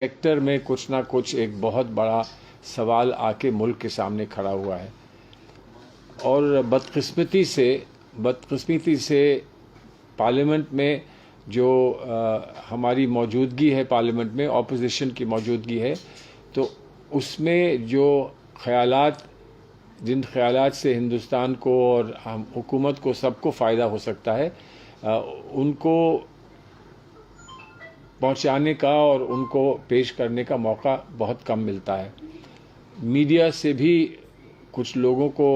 Sector में कुछ ना कुछ एक बहुत बड़ा सवाल आके मुल्क के सामने खड़ा हुआ है और बदकिस्मती से पार्लियामेंट में जो हमारी मौजूदगी है, पार्लियामेंट में ऑपोजिशन की मौजूदगी है, तो उसमें जो जिन ख्यालात से हिंदुस्तान को और हम हुकूमत को सबको फ़ायदा हो सकता है, उनको पहुंचाने का और उनको पेश करने का मौका बहुत कम मिलता है। मीडिया से भी कुछ लोगों को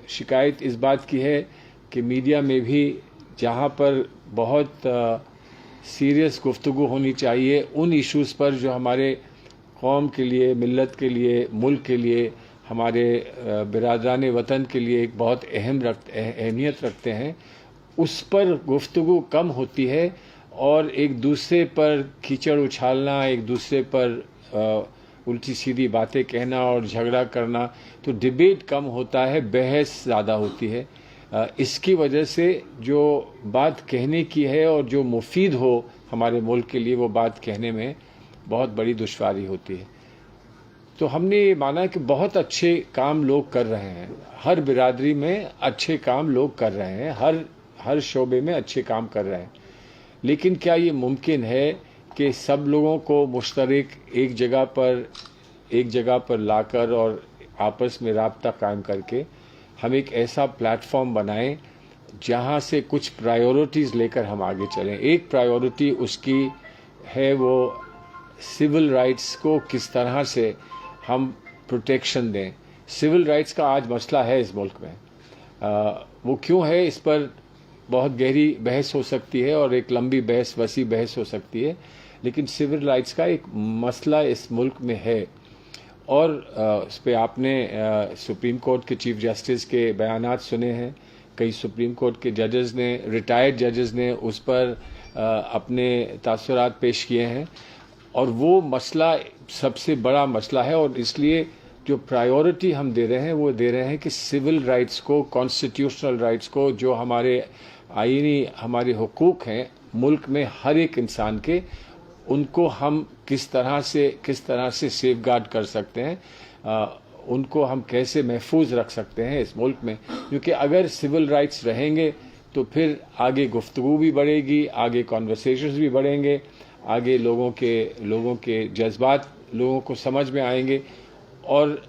शिकायत इस बात की है कि मीडिया में भी जहां पर बहुत सीरियस गुफ्तगू होनी चाहिए उन इश्यूज़ पर जो हमारे कौम के लिए, मिल्लत के लिए, मुल्क के लिए, हमारे बिरादरान वतन के लिए एक बहुत अहमियत रखते हैं, उस पर गुफ्तगू कम होती है और एक दूसरे पर कीचड़ उछालना, एक दूसरे पर उल्टी सीधी बातें कहना और झगड़ा करना, तो डिबेट कम होता है, बहस ज़्यादा होती है। इसकी वजह से जो बात कहने की है और जो मुफीद हो हमारे मुल्क के लिए, वो बात कहने में बहुत बड़ी दुश्वारी होती है। तो हमने ये माना कि बहुत अच्छे काम लोग कर रहे हैं, हर बिरादरी में अच्छे काम लोग कर रहे हैं, हर शोबे में अच्छे काम कर रहे हैं, लेकिन क्या ये मुमकिन है कि सब लोगों को मुश्तरक एक जगह पर लाकर और आपस में राब्ता कायम करके हम एक ऐसा प्लेटफॉर्म बनाएं जहां से कुछ प्रायोरिटीज़ लेकर हम आगे चलें। एक प्रायोरिटी उसकी है वो सिविल राइट्स को किस तरह से हम प्रोटेक्शन दें। सिविल राइट्स का आज मसला है इस मुल्क में, वो क्यों है इस पर बहुत गहरी बहस हो सकती है और एक लंबी बहस, वसी बहस हो सकती है, लेकिन सिविल राइट्स का एक मसला इस मुल्क में है। और उस पर आपने सुप्रीम कोर्ट के चीफ जस्टिस के बयानात सुने हैं, कई सुप्रीम कोर्ट के जजेस ने, रिटायर्ड जजेस ने उस पर अपने तासुरात पेश किए हैं और वो मसला सबसे बड़ा मसला है। और इसलिए जो प्रायोरिटी हम दे रहे हैं वो दे रहे हैं कि सिविल राइट्स को, कॉन्स्टिट्यूशनल राइट्स को, जो हमारे आईनी हमारे हुकूक हैं मुल्क में हर एक इंसान के, उनको हम किस तरह से सेफगार्ड कर सकते हैं, उनको हम कैसे महफूज रख सकते हैं इस मुल्क में। क्योंकि अगर सिविल राइट्स रहेंगे तो फिर आगे गुफ्तगू भी बढ़ेगी, आगे कॉन्वर्सेशंस भी बढ़ेंगे, आगे लोगों के जज्बात लोगों को समझ में आएंगे, और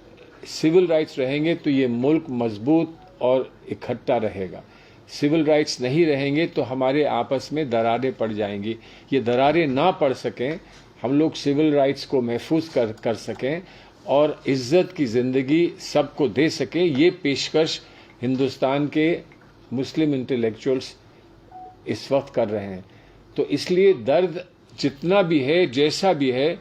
सिविल राइट्स रहेंगे तो ये मुल्क मजबूत और इकट्ठा रहेगा। सिविल राइट्स नहीं रहेंगे तो हमारे आपस में दरारें पड़ जाएंगी। ये दरारें ना पड़ सकें, हम लोग सिविल राइट्स को महफूज कर सकें और इज्जत की ज़िंदगी सबको दे सकें, ये पेशकश हिंदुस्तान के मुस्लिम इंटेलेक्चुअल्स इस वक्त कर रहे हैं। तो इसलिए दर्द जितना भी है, जैसा भी है,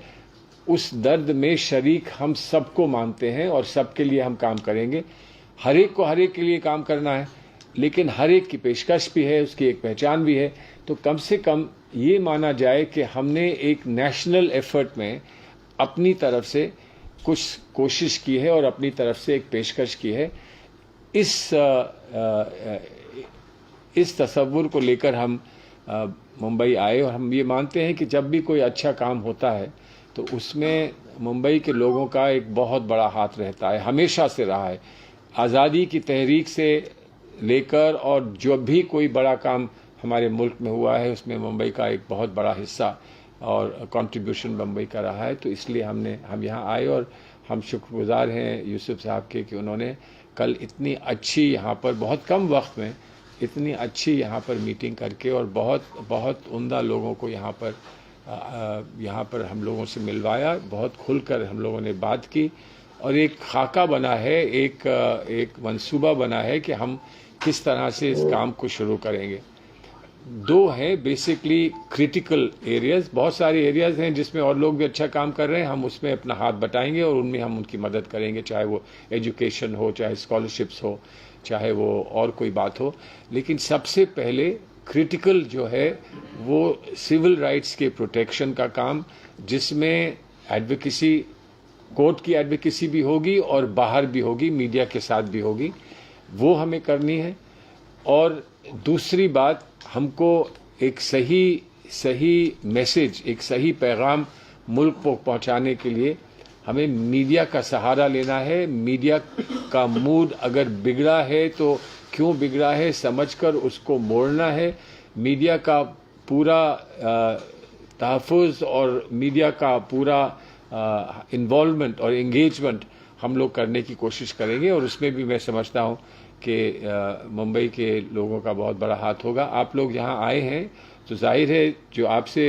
उस दर्द में शरीक हम सबको मानते हैं और सबके लिए हम काम करेंगे। हर एक को हर एक के लिए काम करना है, लेकिन हर एक की पेशकश भी है, उसकी एक पहचान भी है। तो कम से कम ये माना जाए कि हमने एक नेशनल एफर्ट में अपनी तरफ से कुछ कोशिश की है और अपनी तरफ से एक पेशकश की है। इस तसव्वुर को लेकर हम मुंबई आए और हम ये मानते हैं कि जब भी कोई अच्छा काम होता है तो उसमें मुंबई के लोगों का एक बहुत बड़ा हाथ रहता है, हमेशा से रहा है। आज़ादी की तहरीक से लेकर और जो भी कोई बड़ा काम हमारे मुल्क में हुआ है उसमें मुंबई का एक बहुत बड़ा हिस्सा और कंट्रीब्यूशन मुंबई का रहा है। तो इसलिए हम यहाँ आए और हम शुक्रगुजार हैं यूसुफ साहब के कि उन्होंने कल इतनी अच्छी यहाँ पर बहुत कम वक्त में इतनी अच्छी यहाँ पर मीटिंग करके और बहुत उम्दा लोगों को यहाँ पर हम लोगों से मिलवाया, बहुत खुलकर हम लोगों ने बात की और एक खाका बना है, एक मंसूबा बना है कि हम किस तरह से इस काम को शुरू करेंगे। दो हैं बेसिकली क्रिटिकल एरियाज, बहुत सारे एरियाज हैं जिसमें और लोग भी अच्छा काम कर रहे हैं, हम उसमें अपना हाथ बटाएंगे और उनमें हम उनकी मदद करेंगे, चाहे वो एजुकेशन हो, चाहे स्कॉलरशिप्स हो, चाहे वो और कोई बात हो। लेकिन सबसे पहले क्रिटिकल जो है वो सिविल राइट्स के प्रोटेक्शन का काम, जिसमें एडवोकेसी, कोर्ट की एडवोकेसी भी होगी और बाहर भी होगी, मीडिया के साथ भी होगी, वो हमें करनी है। और दूसरी बात, हमको एक सही मैसेज, एक सही पैगाम मुल्क को पहुंचाने के लिए हमें मीडिया का सहारा लेना है। मीडिया का मूड अगर बिगड़ा है तो क्यों बिगड़ा है समझकर उसको मोड़ना है। मीडिया का पूरा तहफ़्फ़ुज़ और मीडिया का पूरा इन्वॉल्वमेंट और एंगेजमेंट हम लोग करने की कोशिश करेंगे, और उसमें भी मैं समझता हूँ कि मुंबई के लोगों का बहुत बड़ा हाथ होगा। आप लोग यहाँ आए हैं तो जाहिर है जो आपसे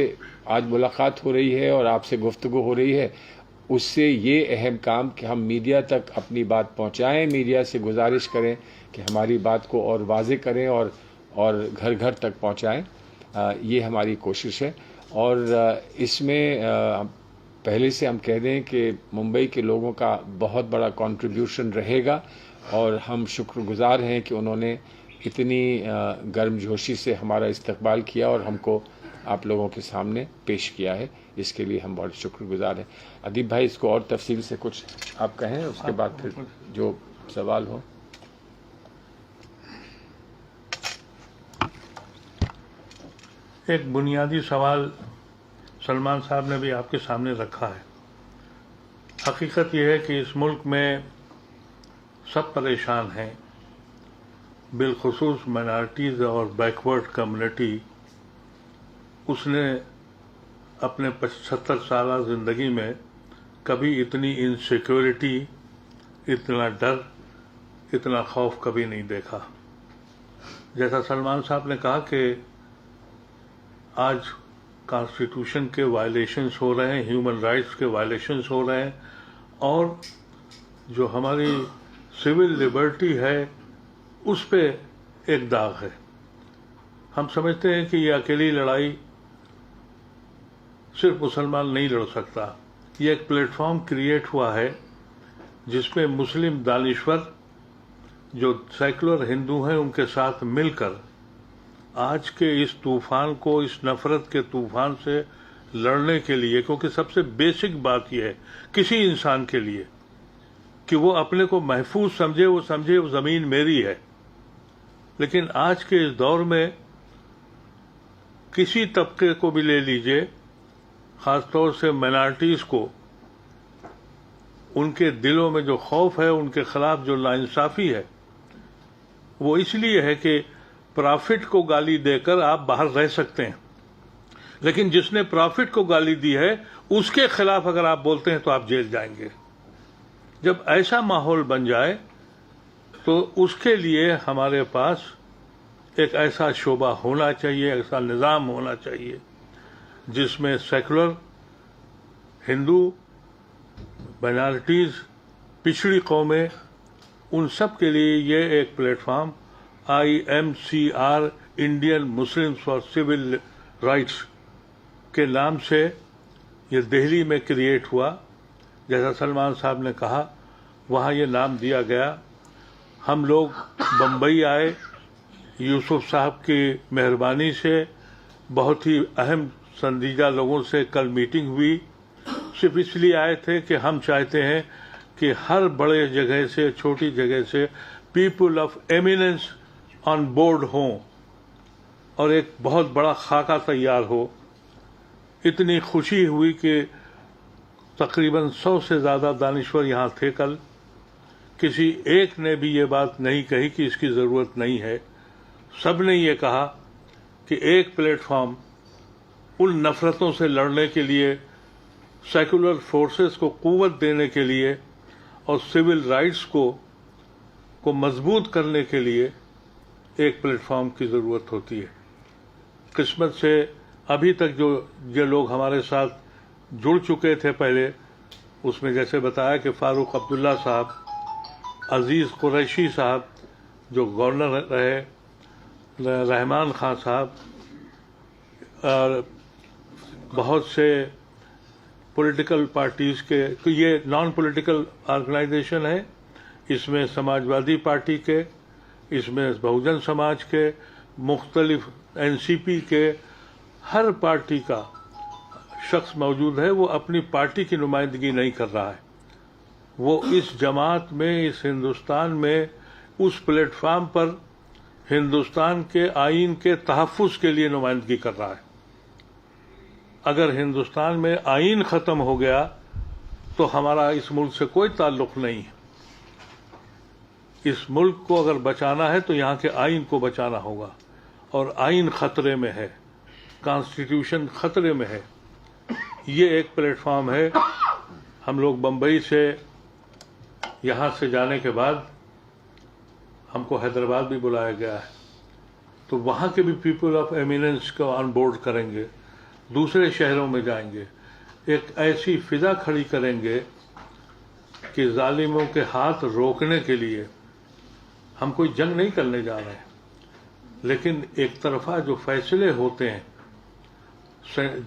आज मुलाकात हो रही है और आपसे गुफ्तगू हो रही है, उससे ये अहम काम कि हम मीडिया तक अपनी बात पहुँचाएँ, मीडिया से गुजारिश करें कि हमारी बात को और वाज़ेह करें और घर घर तक पहुँचाएँ। ये हमारी कोशिश है। और इसमें पहले से हम कह दें कि मुंबई के लोगों का बहुत बड़ा कंट्रीब्यूशन रहेगा, और हम शुक्रगुजार हैं कि उन्होंने इतनी गर्मजोशी से हमारा इस्तकबाल किया और हमको आप लोगों के सामने पेश किया है। इसके लिए हम बहुत शुक्रगुजार हैं। अदीब भाई, इसको और तफसील से कुछ आप कहें, उसके बाद फिर जो सवाल हो। एक बुनियादी सवाल सलमान साहब ने भी आपके सामने रखा है। हकीकत यह है कि इस मुल्क में सब परेशान हैं, बिलखुसूस माइनॉरिटीज़ और बैकवर्ड कम्युनिटी। उसने अपने 75 साल ज़िंदगी में कभी इतनी इनसिक्योरिटी, इतना डर, इतना खौफ कभी नहीं देखा। जैसा सलमान साहब ने कहा कि आज कॉन्स्टिट्यूशन के वायलेशंस हो रहे हैं, ह्यूमन राइट्स के वायलेशंस हो रहे हैं, और जो हमारी सिविल लिबर्टी है उस पे एक दाग है। हम समझते हैं कि ये अकेली लड़ाई सिर्फ मुसलमान नहीं लड़ सकता। ये एक प्लेटफॉर्म क्रिएट हुआ है जिसमें मुस्लिम दानिश्वर जो सेकुलर हिंदू हैं उनके साथ मिलकर आज के इस तूफान को, इस नफरत के तूफान से लड़ने के लिए, क्योंकि सबसे बेसिक बात यह है किसी इंसान के लिए कि वो अपने को महफूज समझे, वो समझे वो ज़मीन मेरी है। लेकिन आज के इस दौर में किसी तबके को भी ले लीजिए, ख़ासतौर से माइनॉरिटीज़ को, उनके दिलों में जो खौफ है, उनके खिलाफ जो नाइंसाफ़ी है, वो इसलिए है कि प्रॉफिट को गाली देकर आप बाहर रह सकते हैं, लेकिन जिसने प्रॉफिट को गाली दी है उसके खिलाफ अगर आप बोलते हैं तो आप जेल जाएंगे। जब ऐसा माहौल बन जाए तो उसके लिए हमारे पास एक ऐसा शोबा होना चाहिए, ऐसा निज़ाम होना चाहिए जिसमें सेकुलर, हिंदू, माइनॉरिटीज़, पिछड़ी कौमें, उन सब के लिए ये एक platform IMCR, Indian Muslims for civil rights के नाम से ये दिल्ली में क्रिएट हुआ। जैसा सलमान साहब ने कहा, वहाँ ये नाम दिया गया। हम लोग बम्बई आए, यूसुफ साहब की मेहरबानी से बहुत ही अहम संदीदा लोगों से कल मीटिंग हुई। सिर्फ इसलिए आए थे कि हम चाहते हैं कि हर बड़े जगह से, छोटी जगह से people of eminence on board हों और एक बहुत बड़ा खाका तैयार हो। इतनी खुशी हुई कि तकरीबन 100 से ज़्यादा दानिश्वर यहाँ थे कल। किसी एक ने भी ये बात नहीं कही कि इसकी ज़रूरत नहीं है। सब ने ये कहा कि एक प्लेटफॉर्म उन नफ़रतों से लड़ने के लिए, सेकुलर फोर्सेस को क़ुव्वत देने के लिए और सिविल राइट्स को मजबूत करने के लिए एक प्लेटफॉर्म की ज़रूरत होती है। किस्मत से अभी तक जो लोग हमारे साथ जुड़ चुके थे पहले, उसमें जैसे बताया कि फारूक अब्दुल्ला साहब, अजीज़ कुरैशी साहब जो गवर्नर रहे, रहमान खान साहब, और बहुत से पॉलिटिकल पार्टीज़ के, तो ये नॉन पॉलिटिकल ऑर्गेनाइजेशन है। इसमें समाजवादी पार्टी के, इसमें बहुजन समाज के, मुख्तलिफ NCP के, हर पार्टी का शख्स मौजूद है। वो अपनी पार्टी की नुमाइंदगी नहीं कर रहा है, वो इस जमात में, इस हिंदुस्तान में, उस प्लेटफार्म पर हिंदुस्तान के आइन के तहफ़्फ़ुज़ के लिए नुमाइंदगी कर रहा है। اگر ہندوستان میں آئین ختم ہو گیا تو ہمارا اس ملک سے کوئی تعلق نہیں ہے. اس ملک کو اگر بچانا ہے تو یہاں کے آئین کو بچانا ہوگا، اور آئین خطرے میں ہے، کانسٹیٹیوشن خطرے میں ہے. یہ ایک پلیٹ فارم ہے. ہم لوگ بمبئی سے یہاں سے جانے کے بعد ہم کو حیدرآباد بھی بلایا گیا ہے، تو وہاں کے بھی پیپل آف ایمیننس کو آن بورڈ کریں گے، دوسرے شہروں میں جائیں گے، ایک ایسی فضا کھڑی کریں گے کہ ظالموں کے ہاتھ روکنے کے لیے ہم کوئی جنگ نہیں کرنے جا رہے ہیں، لیکن ایک طرفہ جو فیصلے ہوتے ہیں،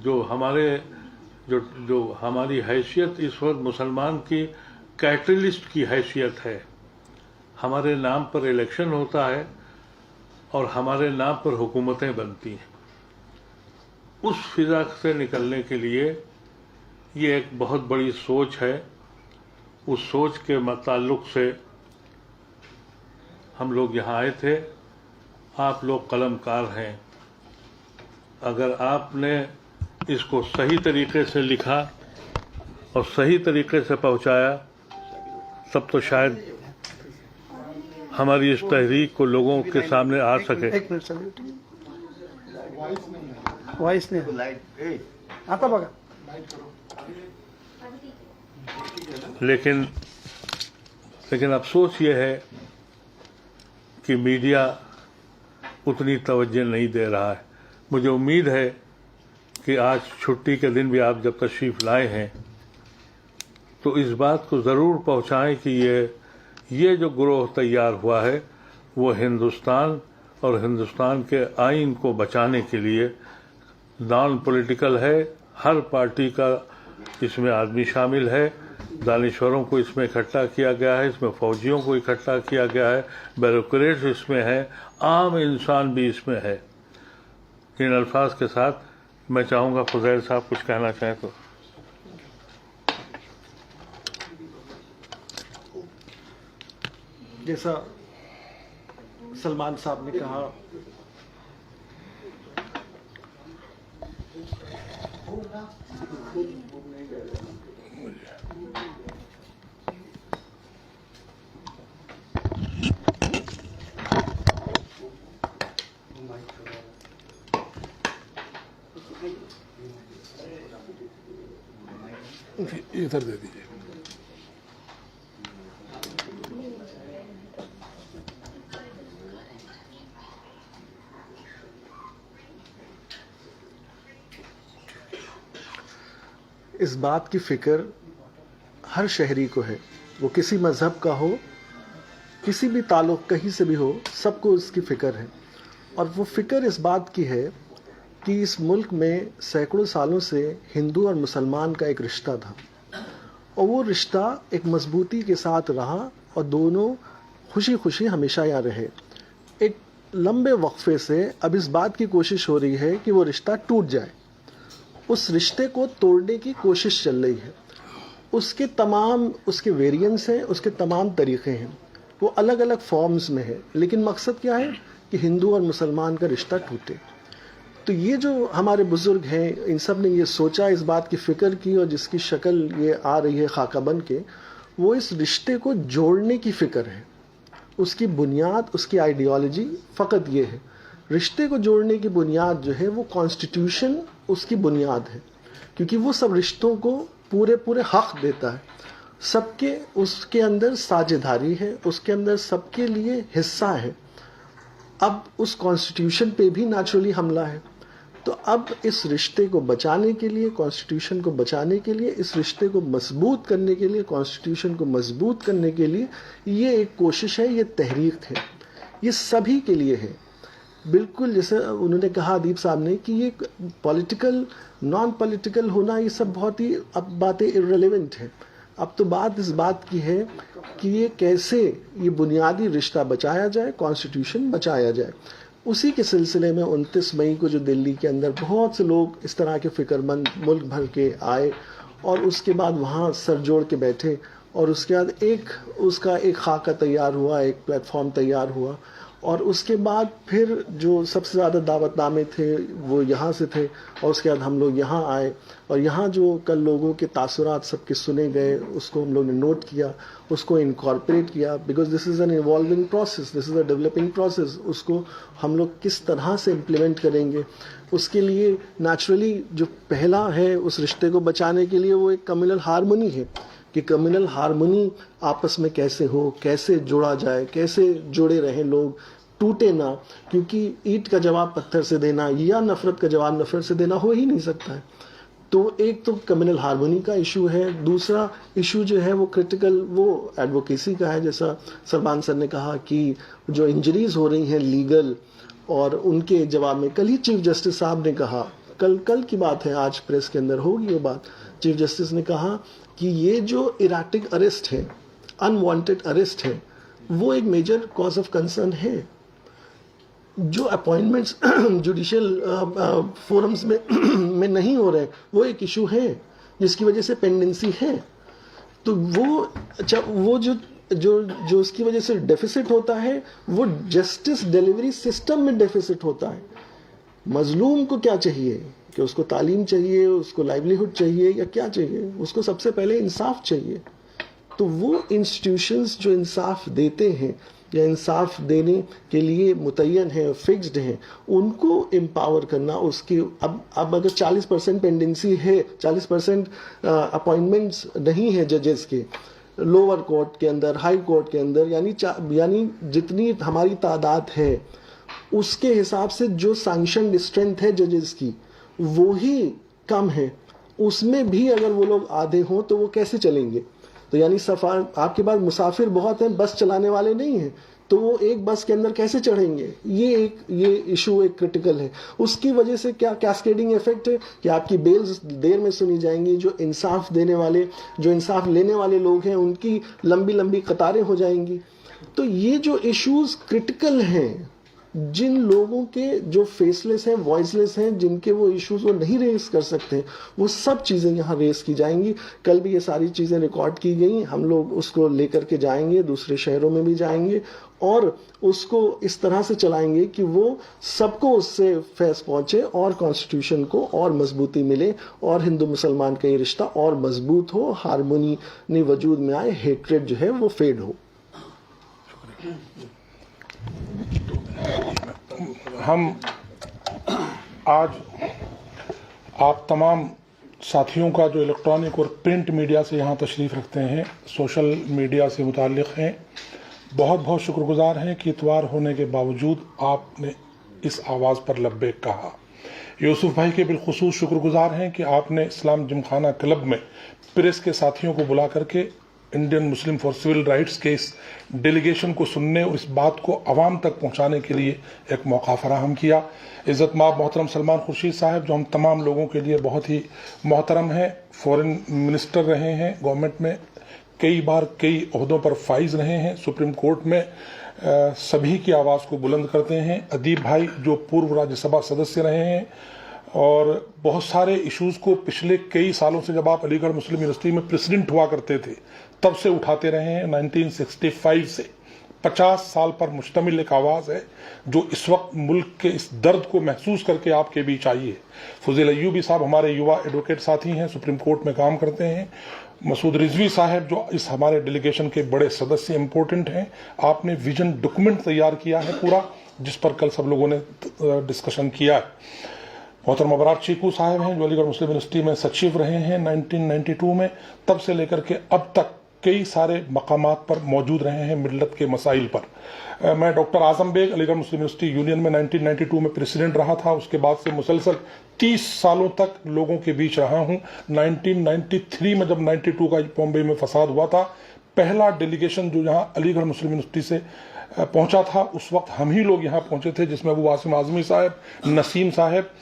جو ہماری حیثیت اس وقت مسلمان کی کیٹلسٹ کی حیثیت ہے. ہمارے نام پر الیکشن ہوتا ہے اور ہمارے نام پر حکومتیں بنتی ہیں. اس فضا سے نکلنے کے لیے یہ ایک بہت بڑی سوچ ہے. اس سوچ کے متعلق سے ہم لوگ یہاں آئے تھے. آپ لوگ قلم کار ہیں. اگر آپ نے اس کو صحیح طریقے سے لکھا اور صحیح طریقے سے پہنچایا تب تو شاید ہماری اس تحریک کو لوگوں کے سامنے آ سکے. وائس نہیں آتا بگا. لیکن افسوس یہ ہے کہ میڈیا اتنی توجہ نہیں دے رہا ہے. مجھے امید ہے کہ آج چھٹی کے دن بھی آپ جب تشریف لائے ہیں تو اس بات کو ضرور پہنچائیں کہ یہ جو گروہ تیار ہوا ہے وہ ہندوستان اور ہندوستان کے آئین کو بچانے کے لیے نان پولیٹیکل ہے. ہر پارٹی کا اس میں آدمی شامل ہے. دانشوروں کو اس میں اکٹھا کیا گیا ہے، اس میں فوجیوں کو اکٹھا کیا گیا ہے، بیوروکریٹس اس میں ہے، عام انسان بھی اس میں ہے. ان الفاظ کے ساتھ میں چاہوں گا فضیل صاحب کچھ کہنا چاہیں تو. جیسا سلمان صاحب نے کہا، ادھر دے دیجیے. اس بات کی فکر ہر شہری کو ہے، وہ کسی مذہب کا ہو، کسی بھی تعلق کہیں سے بھی ہو، سب کو اس کی فکر ہے. اور وہ فکر اس بات کی ہے کہ اس ملک میں سینکڑوں سالوں سے ہندو اور مسلمان کا ایک رشتہ تھا، اور وہ رشتہ ایک مضبوطی کے ساتھ رہا اور دونوں خوشی خوشی ہمیشہ یہاں رہے. ایک لمبے وقفے سے اب اس بات کی کوشش ہو رہی ہے کہ وہ رشتہ ٹوٹ جائے. اس رشتے کو توڑنے کی کوشش چل رہی ہے. اس کے ویریئنٹس ہیں، اس کے تمام طریقے ہیں، وہ الگ الگ فارمز میں ہے، لیکن مقصد کیا ہے کہ ہندو اور مسلمان کا رشتہ ٹوٹے. تو یہ جو ہمارے بزرگ ہیں، ان سب نے یہ سوچا، اس بات کی فکر کی، اور جس کی شکل یہ آ رہی ہے خاکہ بن کے، وہ اس رشتے کو جوڑنے کی فکر ہے. اس کی بنیاد، اس کی آئیڈیالوجی فقط یہ ہے. رشتے کو جوڑنے کی بنیاد جو ہے وہ کانسٹیٹیوشن اس کی بنیاد ہے، کیونکہ وہ سب رشتوں کو پورے حق دیتا ہے. سب کے اس کے اندر ساجھیداری ہے، اس کے اندر سب کے لیے حصہ ہے. اب اس کانسٹیٹیوشن پہ بھی نیچرلی حملہ ہے. تو اب اس رشتے کو بچانے کے لیے، کانسٹیٹیوشن کو بچانے کے لیے، اس رشتے کو مضبوط کرنے کے لیے، کانسٹیٹیوشن کو مضبوط کرنے کے لیے یہ ایک کوشش ہے، یہ تحریک ہے. یہ سبھی کے لیے ہے. بالکل جیسے انہوں نے کہا ادیب صاحب نے کہ یہ پولیٹیکل نان پولیٹیکل ہونا، یہ سب بہت ہی اب باتیں ارریلیونٹ ہیں. اب تو بات اس بات کی ہے کہ یہ کیسے یہ بنیادی رشتہ بچایا جائے، کانسٹیٹیوشن بچایا جائے. اسی کے سلسلے میں 29 مئی کو جو دلی کے اندر بہت سے لوگ اس طرح کے فکر مند ملک بھر کے آئے، اور اس کے بعد وہاں سر جوڑ کے بیٹھے، اور اس کے بعد اس کا ایک خاکہ تیار ہوا، ایک پلیٹ فارم تیار ہوا، اور اس کے بعد پھر جو سب سے زیادہ دعوت نامے تھے وہ یہاں سے تھے، اور اس کے بعد ہم لوگ یہاں آئے، اور یہاں جو کل لوگوں کے تاثرات سب کے سنے گئے اس کو ہم لوگ نے نوٹ کیا، اس کو انکارپوریٹ کیا، because this is an evolving process, this is a developing process. اس کو ہم لوگ کس طرح سے امپلیمنٹ کریں گے، اس کے لیے نیچرلی جو پہلا ہے اس رشتے کو بچانے کے لیے وہ ایک کمیونل ہارمونی ہے، کہ کمیونل ہارمونی آپس میں کیسے ہو، کیسے جوڑا جائے، کیسے جڑے رہیں لوگ، ٹوٹے نہ، کیونکہ اینٹ کا جواب پتھر سے دینا یا نفرت کا جواب نفرت سے دینا ہو ہی نہیں سکتا ہے. تو ایک تو کمیونل ہارمونی کا ایشو ہے، دوسرا ایشو جو ہے وہ کرٹیکل وہ ایڈوکیسی کا ہے، جیسا سربان سر نے کہا کہ جو انجریز ہو رہی ہیں لیگل، اور ان کے جواب میں کل ہی چیف جسٹس صاحب نے کہا، کل کی بات ہے، آج پریس کے اندر ہوگی وہ بات، چیف جسٹس نے کہا کہ یہ جو ایراٹک اریسٹ ہے، انوانٹیڈ اریسٹ ہے، وہ ایک میجر کاز آف کنسرن ہے. جو اپوائنٹمنٹس جوڈیشل فورمز میں نہیں ہو رہے وہ ایک ایشو ہے جس کی وجہ سے پینڈنسی ہے. تو وہ جو اس کی وجہ سے ڈیفیسٹ ہوتا ہے وہ جسٹس ڈیلیوری سسٹم میں ڈیفیسٹ ہوتا ہے. مظلوم کو کیا چاہیے کہ اس کو تعلیم چاہیے، اس کو لائیولیہڈ چاہیے، یا کیا چاہیے؟ اس کو سب سے پہلے انصاف چاہیے. تو وہ انسٹیٹیوشنز جو انصاف دیتے ہیں یا انصاف دینے کے لیے متعین ہیں، فکسڈ ہیں، ان کو امپاور کرنا. اس کی اب اگر 40% پینڈنسی ہے، 40% اپوائنٹمنٹس نہیں ہیں ججز کے لوور کورٹ کے اندر، ہائی کورٹ کے اندر، یعنی جتنی ہماری تعداد ہے اس کے حساب سے جو سینکشنڈ اسٹرینتھ ہے ججز کی وہی کم ہے. اس میں بھی اگر وہ لوگ آدھے ہوں تو وہ کیسے چلیں گے؟ تو یعنی آپ کے پاس مسافر بہت ہیں، بس چلانے والے نہیں ہیں، تو وہ ایک بس کے اندر کیسے چڑھیں گے؟ یہ ایشو ایک کرٹیکل ہے. اس کی وجہ سے کیا کیسکیڈنگ ایفیکٹ ہے کہ آپ کی بیلز دیر میں سنی جائیں گی، جو انصاف دینے والے، جو انصاف لینے والے لوگ ہیں ان کی لمبی لمبی قطاریں ہو جائیں گی. تو یہ جو ایشوز کرٹیکل ہیں، جن لوگوں کے جو فیس لیس ہیں، وائس لیس ہیں، جن کے وہ ایشوز وہ نہیں ریز کر سکتے، وہ سب چیزیں یہاں ریز کی جائیں گی. کل بھی یہ ساری چیزیں ریکارڈ کی گئیں، ہم لوگ اس کو لے کر کے جائیں گے، دوسرے شہروں میں بھی جائیں گے، اور اس کو اس طرح سے چلائیں گے کہ وہ سب کو اس سے فیض پہنچے، اور کانسٹیٹیوشن کو اور مضبوطی ملے، اور ہندو مسلمان کا یہ رشتہ اور مضبوط ہو، ہارمونی وجود میں آئے، ہیٹریڈ جو ہے وہ فیڈ ہو. ہم آج آپ تمام ساتھیوں کا جو الیکٹرانک اور پرنٹ میڈیا سے یہاں تشریف رکھتے ہیں، سوشل میڈیا سے متعلق ہیں، بہت بہت شکر گزار ہیں کہ اتوار ہونے کے باوجود آپ نے اس آواز پر لبیک کہا. یوسف بھائی کے بالخصوص شکر گزار ہیں کہ آپ نے اسلام جمخانہ کلب میں پریس کے ساتھیوں کو بلا کر کے Indian Muslim for civil rights کے اس ڈیلیگیشن کو سننے اور اس بات کو عوام تک پہنچانے کے لیے ایک موقع فراہم کیا. عزت مآب محترم سلمان خورشید صاحب، جو ہم تمام لوگوں کے لیے بہت ہی محترم ہیں، فورن منسٹر رہے ہیں، گورنمنٹ میں کئی بار کئی عہدوں پر فائز رہے ہیں، سپریم کورٹ میں سبھی کی آواز کو بلند کرتے ہیں. ادیب بھائی جو پورو راجیہ سبھا سدسیہ رہے ہیں اور بہت سارے ایشوز کو پچھلے کئی سالوں سے، جب آپ علی گڑھ مسلم یونیورسٹی میں پریزیڈنٹ ہوا کرتے تھے تب سے اٹھاتے رہے ہیں. 1965 سے 50 سال پر مشتمل ایک آواز ہے جو اس وقت ملک کے اس درد کو محسوس کر کے آپ کے بیچ آئی ہے. فضیل ایوبی صاحب ہمارے یووا ایڈوکیٹ ساتھی ہیں، سپریم کورٹ میں کام کرتے ہیں. مسعود رضوی صاحب جو اس ہمارے ڈیلیگیشن کے بڑے سدسیہ امپورٹنٹ ہیں. آپ نے ویژن ڈاکومنٹ تیار کیا ہے پورا، جس پر کل سب لوگوں نے ڈسکشن کیا ہے. محترم ابرار چیکو صاحب ہیں جو علی گڑھ مسلم یونیورسٹی میں سچیو رہے ہیں 1992 میں، تب سے لے کر کے اب تک کئی سارے مقامات پر موجود رہے ہیں ملت کے مسائل پر. میں ڈاکٹر اعظم بیگ علی گڑھ مسلم یونیورسٹی یونین میں 1992 میں پریزیڈنٹ رہا تھا، اس کے بعد سے مسلسل 30 سالوں تک لوگوں کے بیچ رہا ہوں. 1993 میں جب 92 کا بامبے میں فساد ہوا تھا، پہلا ڈیلیگیشن جو یہاں علی گڑھ مسلم یونیورسٹی سے پہنچا تھا، اس وقت ہم ہی لوگ یہاں پہنچے تھے، جس میں ابو عاصم اعظمی صاحب، نسیم صاحب،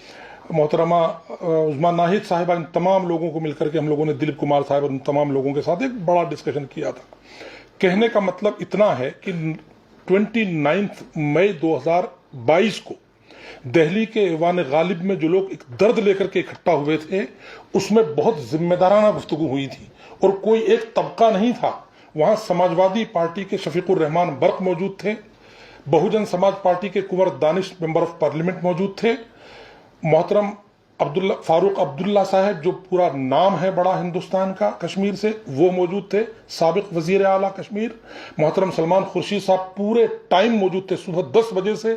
محترمہ عظما ناہید صاحبہ، ان تمام لوگوں کو مل کر کے ہم لوگوں نے دلیپ کمار صاحب اور ان تمام لوگوں کے ساتھ ایک بڑا ڈسکشن کیا تھا. کہنے کا مطلب اتنا ہے کہ 29 مئی 2022 کو دہلی کے ایوان غالب میں جو لوگ ایک درد لے کر کے اکٹھا ہوئے تھے، اس میں بہت ذمہ دارانہ گفتگو ہوئی تھی اور کوئی ایک طبقہ نہیں تھا. وہاں سماجوادی پارٹی کے شفیق الرحمان برق موجود تھے، बहुजन समाज पार्टी के Kunwar Danish member of parliament मौजूद थे, मोहतरम फारूक अब्दुल्ला साहब जो पूरा नाम है बड़ा हिंदुस्तान का कश्मीर से, वो मौजूद थे, साबिक वजीर आला कश्मीर। मोहतरम सलमान खुर्शीद साहब पूरे टाइम मौजूद थे, सुबह 10 बजे से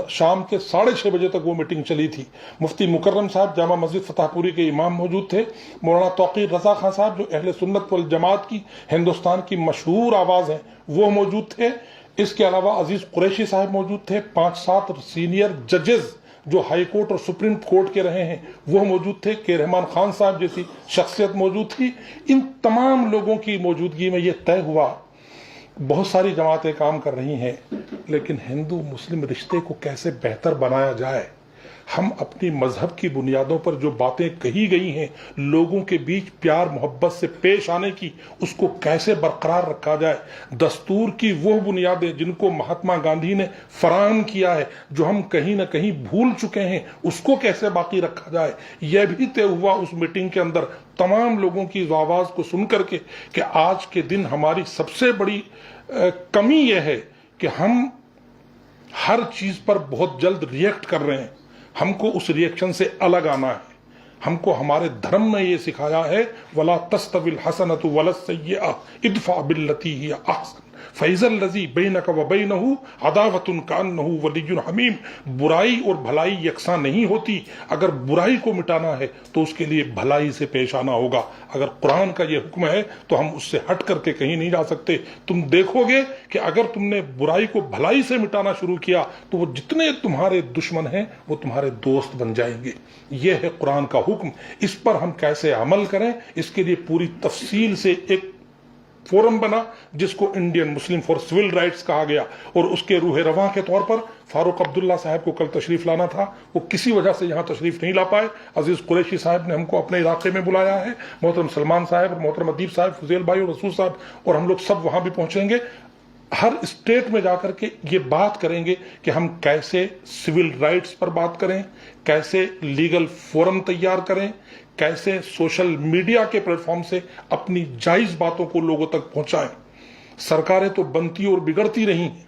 शाम के 6:30 बजे तक वो मीटिंग चली थी। मुफ्ती मुकर्रम साहब जामा मस्जिद फतेहपुरी के इमाम मौजूद थे। मौलाना तौकीर रजा खान साहब जो अहले सुन्नत वल जमात की हिंदुस्तान की मशहूर आवाज है वो मौजूद थे। इसके अलावा अजीज कुरैशी साहब मौजूद थे। 5-7 सीनियर जजेस जो हाई कोर्ट और सुप्रीम कोर्ट के रहे हैं वो मौजूद थे। के रहमान खान साहब जैसी शख्सियत मौजूद थी। इन तमाम लोगों की मौजूदगी में ये तय हुआ, बहुत सारी जमातें काम कर रही हैं, लेकिन हिंदू मुस्लिम रिश्ते को कैसे बेहतर बनाया जाए, हम अपनी मजहब की बुनियादों पर जो बातें कही गई हैं, लोगों के बीच प्यार मोहब्बत से पेश आने की, उसको कैसे बरकरार रखा जाए, दस्तूर की वो बुनियादें जिनको महात्मा गांधी ने फराहम किया है, जो हम कहीं ना कहीं भूल चुके हैं, उसको कैसे बाकी रखा जाए, यह भी तय हुआ उस मीटिंग के अंदर। तमाम लोगों की आवाज को सुन करके कि आज के दिन हमारी सबसे बड़ी कमी यह है कि हम हर चीज पर बहुत जल्द रिएक्ट कर रहे हैं। हमको उस रिएक्शन से अलग आना है। हमको हमारे धर्म में ये सिखाया है, वला तस्तविल हसनतु वला सय्यअ इदफा बिल्लती हिय अहसन फैज़ल लज़ी बैनक व बैनहु अदावतुन कान्नहु वलियुन हमीम। बुराई और भलाई यकसां नहीं होती। अगर बुराई को मिटाना है तो उसके लिए भलाई से पेश आना होगा। अगर कुरान का ये हुक्म है तो हम उससे हट करके कहीं नहीं जा सकते। तुम देखोगे कि अगर तुमने बुराई को भलाई से मिटाना शुरू किया तो वो जितने तुम्हारे दुश्मन हैं वो तुम्हारे दोस्त बन जाएंगे। ये है कुरान का हुक्म। इस पर हम कैसे अमल करें, इसके लिए पूरी तफसील से एक फोरम बना जिसको Indian Muslim for civil rights कहा गया, और उसके रूह रवां के तौर पर फारूक अब्दुल्ला साहब को कल तशरीफ लाना था, वो किसी वजह से यहाँ तशरीफ नहीं ला पाए। अजीज कुरैशी साहब ने हमको अपने इलाके में बुलाया है, मोहतरम सलमान साहब, मोहतरम अदीब साहब, फुजैल भाई और रसूल साहब, और हम लोग सब वहां भी पहुंचेंगे। हर स्टेट में जाकर के ये बात करेंगे कि हम कैसे सिविल राइट्स पर बात करें, कैसे लीगल फोरम तैयार करें, कैसे सोशल मीडिया के प्लेटफॉर्म से अपनी जायज बातों को लोगों तक पहुंचाएं। सरकारें तो बनती और बिगड़ती रही हैं,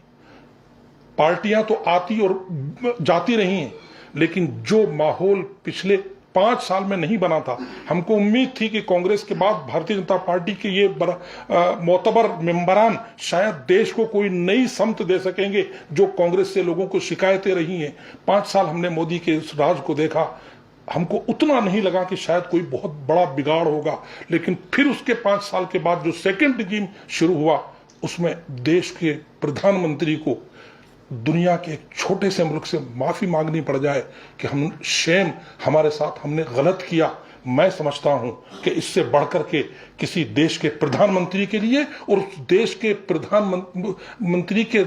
पार्टियां तो आती और जाती रही हैं, लेकिन जो माहौल पिछले 5 साल में नहीं बना था, हमको उम्मीद थी कि कांग्रेस के बाद भारतीय जनता पार्टी के ये मोतबर मेंबरान शायद देश को कोई नई समत दे सकेंगे। जो कांग्रेस से लोगों को शिकायतें रही हैं, 5 साल हमने मोदी के इस राज को देखा, हमको उतना नहीं लगा कि शायद कोई बहुत बड़ा बिगाड़ होगा। लेकिन फिर उसके 5 साल के बाद जो सेकेंड रिजीम शुरू हुआ, उसमें देश के प्रधानमंत्री को दुनिया के एक छोटे से मुल्क से माफी मांगनी पड़ जाए कि हमारे साथ हमने गलत किया। मैं समझता हूं कि इससे बढ़कर के किसी देश के प्रधानमंत्री के लिए और उस देश के प्रधानमंत्री के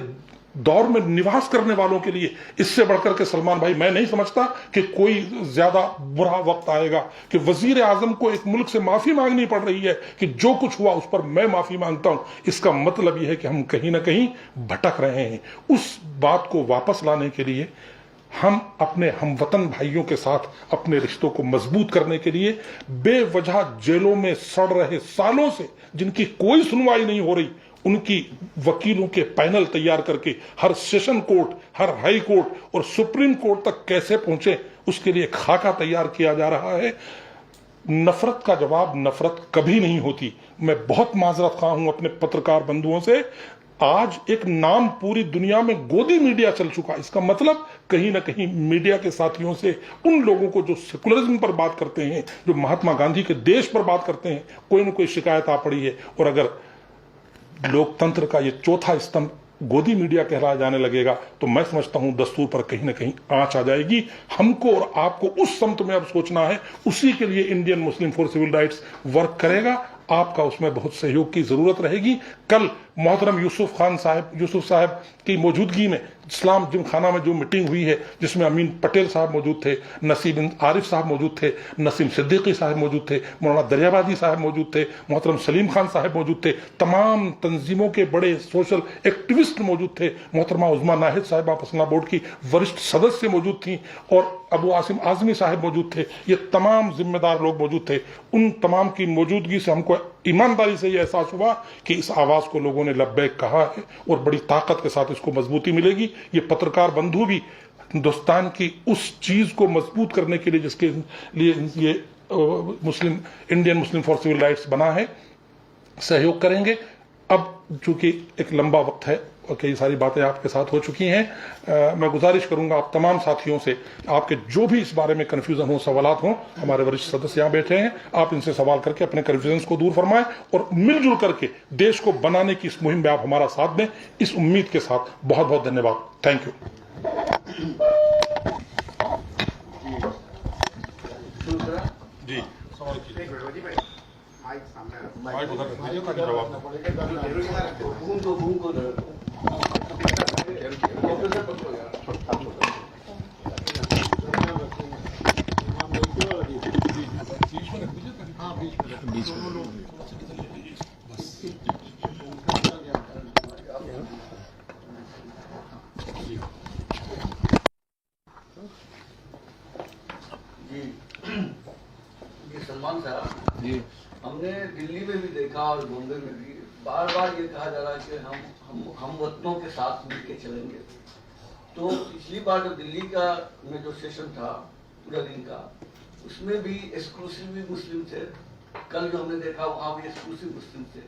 दौर में निवास करने वालों के लिए इससे बढ़कर के सलमान भाई मैं नहीं समझता कि कोई ज्यादा बुरा वक्त आएगा कि वजीर आजम को एक मुल्क से माफी मांगनी पड़ रही है कि जो कुछ हुआ उस पर मैं माफी मांगता हूं। इसका मतलब यह है कि हम कहीं ना कहीं भटक रहे हैं। उस बात को वापस लाने के लिए हम अपने हमवतन भाइयों के साथ अपने रिश्तों को मजबूत करने के लिए बेवजह जेलों में सड़ रहे सालों से जिनकी कोई सुनवाई नहीं हो रही, उनकी वकीलों के पैनल तैयार करके हर सेशन कोर्ट, हर हाई कोर्ट और सुप्रीम कोर्ट तक कैसे पहुंचे, उसके लिए खाका तैयार किया जा रहा है। नफरत का जवाब नफरत कभी नहीं होती। मैं बहुत माजरत खा हूं अपने पत्रकार बंधुओं से। आज एक नाम पूरी दुनिया में गोदी मीडिया चल चुका। इसका मतलब कहीं ना कहीं मीडिया के साथियों से उन लोगों को जो सेकुलरिज्म पर बात करते हैं, जो महात्मा गांधी के देश पर बात करते हैं, कोई ना कोई शिकायत आ पड़ी है। और अगर लोकतंत्र का ये चौथा स्तंभ गोदी मीडिया कहलाया जाने लगेगा तो मैं समझता हूं दस्तूर पर कहीं ना कहीं आंच आ जाएगी। हमको और आपको उस समत में अब सोचना है। उसी के लिए Indian Muslim for civil rights work करेगा। आपका उसमें बहुत सहयोग की जरूरत रहेगी। कल मोहतरम यूसुफ साहब की मौजूदगी में इस्लाम जिमखाना में जो मीटिंग हुई है, जिसमें अमीन पटेल साहब मौजूद थे, नसीम आरिफ साहब मौजूद थे, नसीम सिद्दीकी साहब मौजूद थे, मौलाना दरियाबादी साहब मौजूद थे, मोहतरम सलीम खान साहब मौजूद थे, तमाम तंजीमों के बड़े सोशल एक्टिविस्ट मौजूद थे, मोहतरमा उज़मा नाहिद साहिबा पसना बोर्ड की वरिष्ठ सदस्य मौजूद थी, और अबू आसिम आजमी साहब मौजूद थे। ये तमाम जिम्मेदार लोग मौजूद थे। उन तमाम की मौजूदगी से हमको ईमानदारी से ये एहसास हुआ कि इस आवाज को लोगों ने लब्बैक कहा है और बड़ी ताकत के साथ इसको मजबूती मिलेगी। ये पत्रकार बंधु भी हिंदुस्तान की उस चीज को मजबूत करने के लिए जिसके लिए ये Indian Muslim for civil rights बना है, सहयोग करेंगे। अब चूंकि एक लंबा वक्त है और कई सारी बातें आपके साथ हो चुकी हैं, मैं गुजारिश करूंगा आप तमाम साथियों से, आपके जो भी इस बारे में कन्फ्यूजन हो, सवालात हो, हमारे वरिष्ठ सदस्य यहाँ बैठे हैं, आप इनसे सवाल करके अपने कन्फ्यूजन को दूर फरमाएं और मिलजुल करके देश को बनाने की इस मुहिम में आप हमारा साथ दें, इस उम्मीद के साथ बहुत बहुत धन्यवाद। Thank you. जी सलमान साहब जी हमने दिल्ली में भी देखा और बॉम्बे में भी बार बार ये कहा जा रहा है कि हम वतनों के साथ मिलकर चलेंगे। तो पिछली बार जो दिल्ली का में जो सेशन था पूरा दिन का, उसमें भी एक्सक्लूसिवली मुस्लिम थे। कल जो हमने देखा वहाँ भी एक्सक्लूसिव मुस्लिम थे।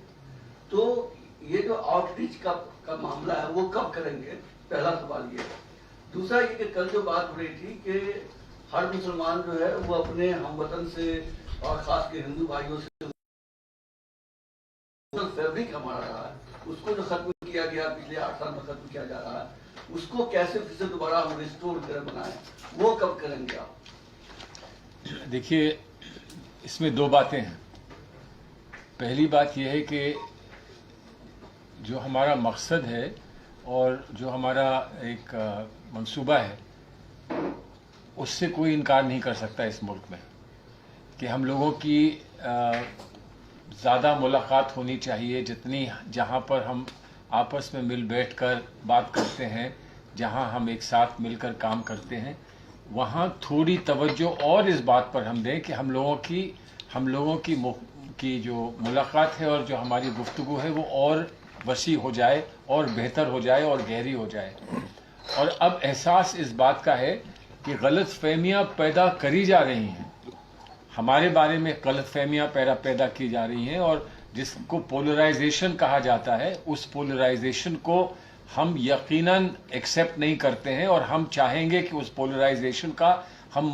तो ये जो आउटरीच का मामला है वो कब करेंगे, पहला सवाल ये। दूसरा ये कि कल जो बात हो रही थी कि हर मुसलमान जो है वो अपने हमवतन से और खास के हिंदू भाइयों से फैब्रिक हमारा रहा है, उसको जो खत्म किया गया पिछले 8 साल में खत्म किया जा रहा है, उसको कैसे फिर से दोबारा हम रिस्टोर कर बनाए, वो कब करेंगे आप? देखिए, इसमें दो बातें हैं। पहली बात यह है कि जो हमारा मकसद है और जो हमारा एक मंसूबा है, उससे कोई इनकार नहीं कर सकता इस मुल्क में कि हम लोगों की ज़्यादा मुलाकात होनी चाहिए, जितनी जहाँ पर हम आपस में मिल बैठ कर बात करते हैं, जहाँ हम एक साथ मिलकर काम करते हैं, वहाँ थोड़ी तवज्जो और इस बात पर हम दें कि हम लोगों की जो मुलाकात है और जो हमारी गुफ्तगू है वो और वसी हो जाए और बेहतर हो जाए और गहरी हो जाए। और अब एहसास इस बात का है कि गलत फहमियाँ पैदा करी जा रही हैं, हमारे बारे में गलत फहमियाँ पैदा की जा रही हैं, और जिसको पोलराइजेशन कहा जाता है, उस पोलराइजेशन को हम यकीनन एक्सेप्ट नहीं करते हैं और हम चाहेंगे कि उस पोलराइजेशन का हम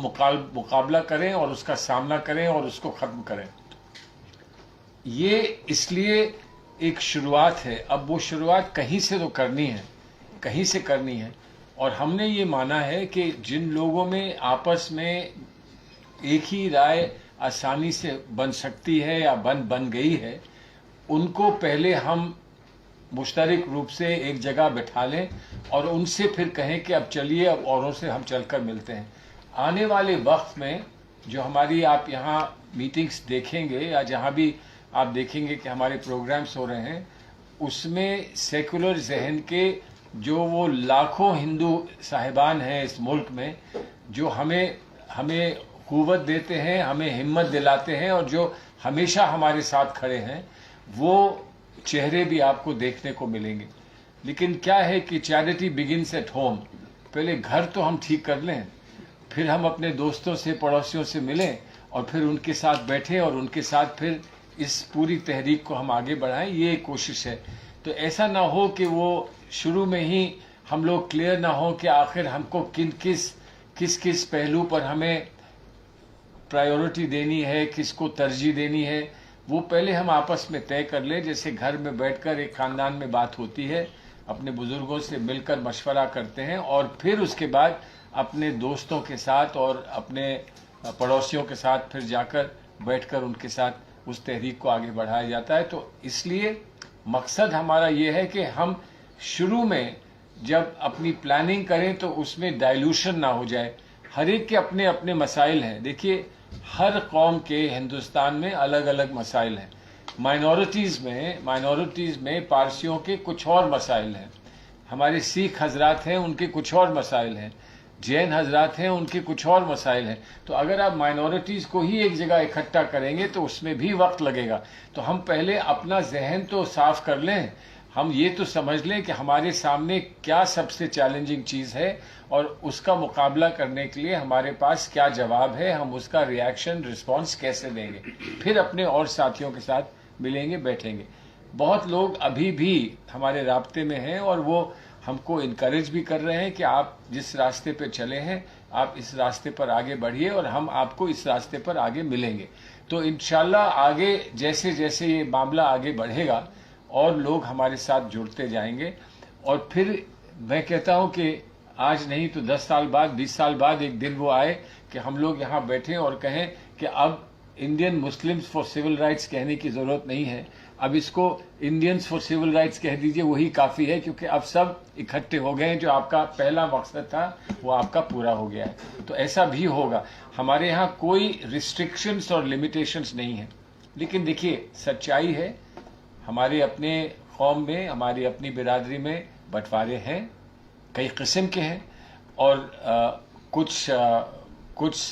मुकाबला करें और उसका सामना करें और उसको ख़त्म करें। ये इसलिए एक शुरुआत है। अब वो शुरुआत कहीं से तो करनी है, कहीं से करनी है, और हमने ये माना है कि जिन लोगों में आपस में एक ही राय आसानी से बन सकती है या बन गई है, उनको पहले हम मुश्तरक रूप से एक जगह बैठा लें और उनसे फिर कहें कि अब चलिए, अब औरों से हम चलकर मिलते हैं। आने वाले वक्त में जो हमारी आप यहाँ मीटिंग्स देखेंगे या जहाँ भी आप देखेंगे कि हमारे प्रोग्राम्स हो रहे हैं, उसमें सेकुलर जहन के जो वो लाखों हिंदू साहिबान हैं इस मुल्क में, जो हमें कुव्वत देते हैं, हमें हिम्मत दिलाते हैं और जो हमेशा हमारे साथ खड़े हैं, वो चेहरे भी आपको देखने को मिलेंगे। लेकिन क्या है कि चैरिटी बिगिंस एट होम। पहले घर तो हम ठीक कर लें, फिर हम अपने दोस्तों से पड़ोसियों से मिलें और फिर उनके साथ बैठें और उनके साथ फिर इस पूरी तहरीक को हम आगे बढ़ाएं। ये कोशिश है। तो ऐसा ना हो कि वो शुरू में ही हम लोग क्लियर ना हो कि आखिर हमको किस पहलू पर हमें प्रायोरिटी देनी है, किसको तरजीह देनी है, वो पहले हम आपस में तय कर ले। जैसे घर में बैठकर एक खानदान में बात होती है, अपने बुजुर्गों से मिलकर मशवरा करते हैं और फिर उसके बाद अपने दोस्तों के साथ और अपने पड़ोसियों के साथ फिर जाकर बैठकर उनके साथ उस तहरीक को आगे बढ़ाया जाता है। तो इसलिए मकसद हमारा ये है कि हम शुरू में जब अपनी प्लानिंग करें तो उसमें डाइल्यूशन ना हो जाए। हर एक के अपने अपने मसाइल हैं। देखिए, हर कौम के हिंदुस्तान में अलग अलग मसाइल हैं। माइनॉरिटीज़ में पारसियों के कुछ और मसाइल हैं, हमारे सिख हजरात हैं उनके कुछ और मसाइल हैं, जैन हजरात हैं, उनके कुछ और मसाइल हैं। तो अगर आप माइनॉरिटीज़ को ही एक जगह इकट्ठा करेंगे तो उसमें भी वक्त लगेगा। तो हम पहले अपना जहन तो साफ कर लें, हम ये तो समझ लें कि हमारे सामने क्या सबसे चैलेंजिंग चीज़ है और उसका मुकाबला करने के लिए हमारे पास क्या जवाब है, हम उसका रिएक्शन रिस्पॉन्स कैसे देंगे। फिर अपने और साथियों के साथ मिलेंगे, बैठेंगे। बहुत लोग अभी भी हमारे राब्ते में हैं और वो हमको इनकरेज भी कर रहे हैं कि आप जिस रास्ते पे चले हैं आप इस रास्ते पर आगे बढ़िए और हम आपको इस रास्ते पर आगे मिलेंगे। तो इंशाल्लाह आगे जैसे जैसे ये मामला आगे बढ़ेगा और लोग हमारे साथ जुड़ते जाएंगे और फिर मैं कहता हूं कि आज नहीं तो 10 साल बाद 20 साल बाद एक दिन वो आए कि हम लोग यहाँ बैठे और कहें कि अब Indian Muslims for civil rights कहने की जरूरत नहीं है, अब इसको इंडियंस फॉर सिविल राइट्स कह दीजिए, वही काफी है, क्योंकि अब सब इकट्ठे हो गए हैं। जो आपका पहला मकसद था वो आपका पूरा हो गया है। तो ऐसा भी होगा। हमारे यहाँ कोई रिस्ट्रिक्शंस और लिमिटेशंस नहीं है। लेकिन देखिए सच्चाई है, हमारे अपने कौम में, हमारी अपनी बिरादरी में बंटवारे हैं, कई किस्म के हैं और कुछ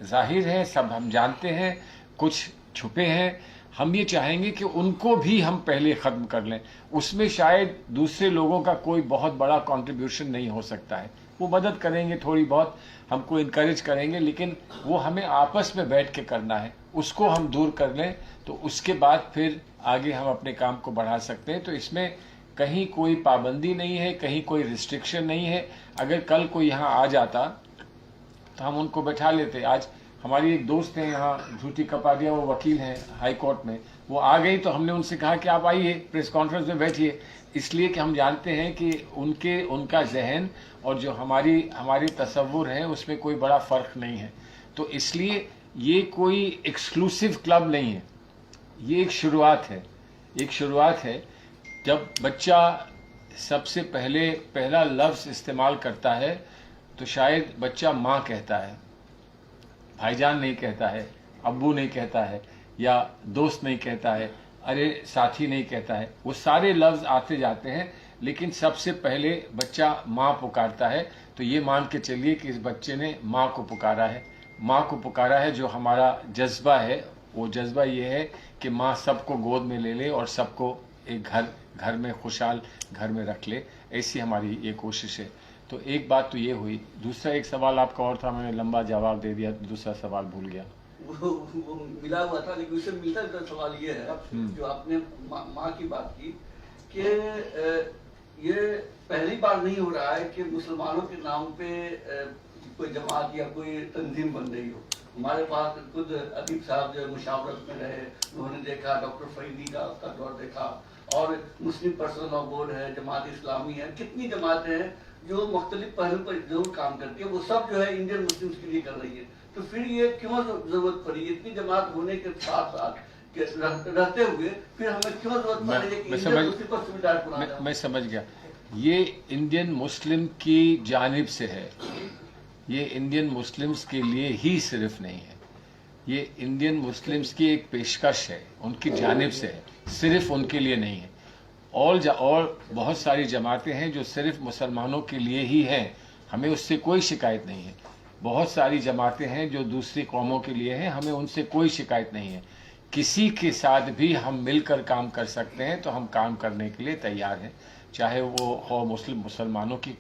जाहिर हैं, सब हम जानते हैं, कुछ छुपे हैं। हम ये चाहेंगे कि उनको भी हम पहले ख़त्म कर लें। उसमें शायद दूसरे लोगों का कोई बहुत बड़ा कंट्रीब्यूशन नहीं हो सकता है, वो मदद करेंगे थोड़ी बहुत, हमको इनकरेज करेंगे, लेकिन वो हमें आपस में बैठ के करना है। उसको हम दूर कर लें तो उसके बाद फिर आगे हम अपने काम को बढ़ा सकते हैं। तो इसमें कहीं कोई पाबंदी नहीं है, कहीं कोई रिस्ट्रिक्शन नहीं है। अगर कल कोई यहाँ आ जाता तो हम उनको बैठा लेते। आज हमारी एक दोस्त है यहाँ झूठी कपाडिया, वो वकील हैं हाई कोर्ट में, वो आ गई तो हमने उनसे कहा कि आप आइए प्रेस कॉन्फ्रेंस में बैठिए, इसलिए कि हम जानते हैं कि उनका जहन और जो हमारी तसव्वुर है उसमें कोई बड़ा फर्क नहीं है। तो इसलिए ये कोई एक्सक्लूसिव क्लब नहीं है, ये एक शुरुआत है। जब बच्चा सबसे पहला लफ्ज़ इस्तेमाल करता है तो शायद बच्चा माँ कहता है, भाईजान नहीं कहता है, अब्बू नहीं कहता है, या दोस्त नहीं कहता है, अरे साथी नहीं कहता है। वो सारे लफ्ज़ आते जाते हैं, लेकिन सबसे पहले बच्चा माँ पुकारता है। तो ये मान के चलिए कि इस बच्चे ने माँ को पुकारा है। जो हमारा जज्बा है वो जज्बा ये है कि माँ सबको गोद में ले ले और सबको एक घर में खुशहाल घर में रख ले। ऐसी हमारी ये कोशिश है। तो एक बात तो ये हुई। दूसरा एक सवाल आपका और था, मैंने लंबा जवाब दे दिया, दूसरा सवाल भूल गया। वो मिला हुआ था, लेकिन उससे मिलता जुलता सवाल ये है जो आपने माँ की बात की कि ये पहली बार नहीं हो रहा है कि मुसलमानों के नाम पे कोई जमात या कोई तंजीम बन रही हो। हमारे पास खुद अदीब साहब जो मुशावरत में रहे, उन्होंने देखा, डॉक्टर फरीदी का दौर देखा, और मुस्लिम पर्सनल लॉ बोर्ड है, जमात इस्लामी है, कितनी जमातें हैं जो मुख्तलिफ पहलू पर जरूर काम करती है। वो सब जो है इंडियन मुस्लिम्स के लिए कर रही है। तो फिर ये क्यों जरूरत पड़ी इतनी जमात होने के साथ साथ रहते हुए, फिर हमें क्यों जरूरत पड़ी है कि इंडियन मुस्लिम पर सुविधा बनाना? मैं समझ गया। ये इंडियन मुस्लिम की जानिब से है, ये इंडियन मुस्लिम्स के लिए ही सिर्फ नहीं है, ये इंडियन मुस्लिम्स की एक पेशकश है, उनकी जानिब से है, सिर्फ उनके लिए नहीं है। और बहुत सारी जमातें हैं जो सिर्फ मुसलमानों के लिए ही हैं, हमें उससे कोई शिकायत नहीं है। बहुत सारी जमातें हैं जो दूसरी कौमों के लिए हैं, हमें उनसे कोई शिकायत नहीं है। किसी के साथ भी हम मिलकर काम कर सकते हैं, तो हम काम करने के लिए तैयार हैं, चाहे वो मुसलमानों के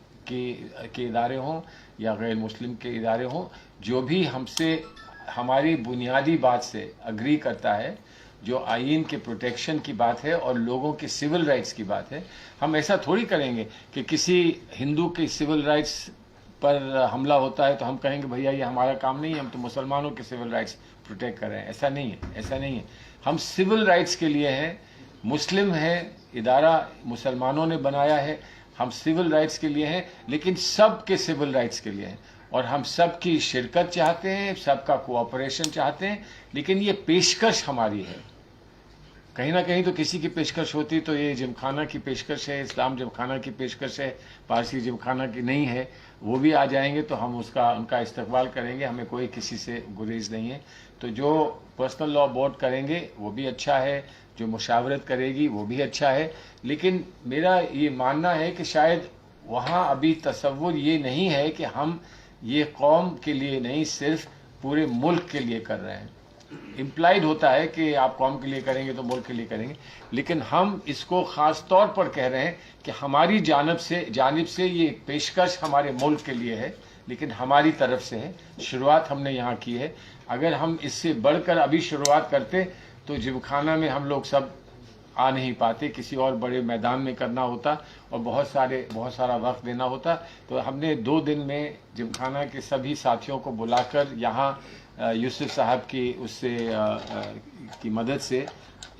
इदारे हों या गैर मुस्लिम के इदारे हों। जो भी हमसे हमारी बुनियादी बात से अग्री करता है, जो आईन के प्रोटेक्शन की बात है और लोगों के सिविल राइट्स की बात है, हम ऐसा थोड़ी करेंगे कि किसी हिंदू के सिविल राइट्स पर हमला होता है तो हम कहेंगे भैया ये हमारा काम नहीं है, हम तो मुसलमानों के सिविल राइट्स प्रोटेक्ट कर रहे हैं। ऐसा नहीं है। हम सिविल राइट्स के लिए हैं, मुस्लिम हैं, इदारा मुसलमानों ने बनाया है, हम सिविल राइट्स के लिए हैं, लेकिन सब के सिविल राइट्स के लिए हैं। और हम सब की शिरकत चाहते हैं, सबका कोऑपरेशन चाहते हैं, लेकिन ये पेशकश हमारी है। कहीं ना कहीं तो किसी की पेशकश होती तो ये जिमखाना की पेशकश है, इस्लाम जिमखाना की पेशकश है, पारसी जिमखाना की नहीं है, वो भी आ जाएंगे तो हम उनका इस्तकबाल करेंगे, हमें कोई किसी से गुरेज नहीं है। तो जो पर्सनल लॉ बोर्ड करेंगे वो भी अच्छा है, जो मुशावरत करेगी वो भी अच्छा है, लेकिन मेरा ये मानना है कि शायद वहाँ अभी तसव्वुर ये नहीं है कि हम ये कौम के लिए नहीं, सिर्फ पूरे मुल्क के लिए कर रहे हैं। इम्प्लाइड होता है कि आप कौम के लिए करेंगे तो मुल्क के लिए करेंगे, लेकिन हम इसको ख़ास तौर पर कह रहे हैं कि हमारी जानिब से ये पेशकश हमारे मुल्क के लिए है, लेकिन हमारी तरफ से है। शुरुआत हमने यहाँ की है। अगर हम इससे बढ़कर अभी शुरुआत करते तो जिमखाना में हम लोग सब आ नहीं पाते, किसी और बड़े मैदान में करना होता और बहुत सारा वक्त देना होता। तो हमने 2 दिन में जिमखाना के सभी साथियों को बुलाकर यहाँ यूसुफ साहब की की मदद से